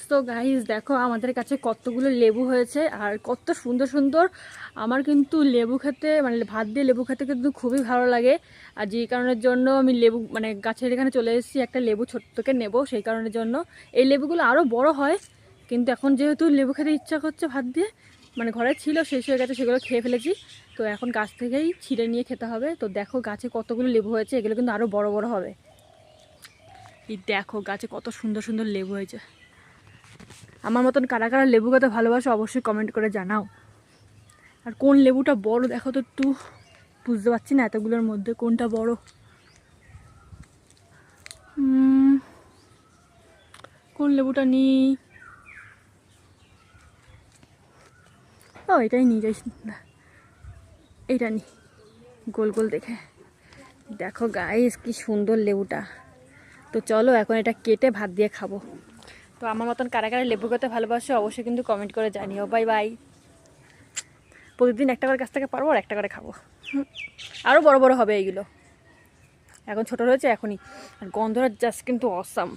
তো গাইস দেখো আমাদের কাছে কতগুলো লেবু হয়েছে আর কত সুন্দর সুন্দর। আমার কিন্তু লেবু খেতে মানে ভাত দিয়ে লেবু খেতে কিন্তু খুবই ভালো লাগে। আর যে কারণের জন্য আমি লেবু মানে গাছের এখানে চলে এসেছি একটা লেবু ছোট্টকে নেব, সেই কারণের জন্য। এই লেবুগুলো আরও বড় হয়, কিন্তু এখন যেহেতু লেবু খেতে ইচ্ছা করছে ভাত দিয়ে, মানে ঘরে ছিল শেষ হয়ে গেছে, সেগুলো খেয়ে ফেলেছি। তো এখন গাছ থেকেই ছিঁড়ে নিয়ে খেতে হবে। তো দেখো গাছে কতগুলো লেবু হয়েছে, এগুলো কিন্তু আরও বড় বড় হবে। এই দেখো গাছে কত সুন্দর সুন্দর লেবু হয়েছে। আমার মতন কারা কারা লেবু খেতে ভালোবাসো অবশ্যই কমেন্ট করে জানাও। আর কোন লেবুটা বড় দেখো তো একটু, বুঝতে পারছি না এতগুলোর মধ্যে কোনটা বড়। কোন লেবুটা নিই? ও এটাই নিয়ে যাইস না, এইটা নি, গোল গোল দেখে। দেখো গাইস কি সুন্দর লেবুটা। তো চলো এখন এটা কেটে ভাত দিয়ে খাবো। তো আমার মতন কারা কারা লেবু খেতে ভালোবাসো অবশ্যই কিন্তু কমেন্ট করে জানিও। Bye bye. প্রতিদিন একটা করে গাছ থেকে পারবো আর একটা করে খাবো। আরও বড় বড় হবে এইগুলো, এখন ছোট রয়েছে এখনই। আর গন্ধটা জাস্ট কিন্তু অসাম।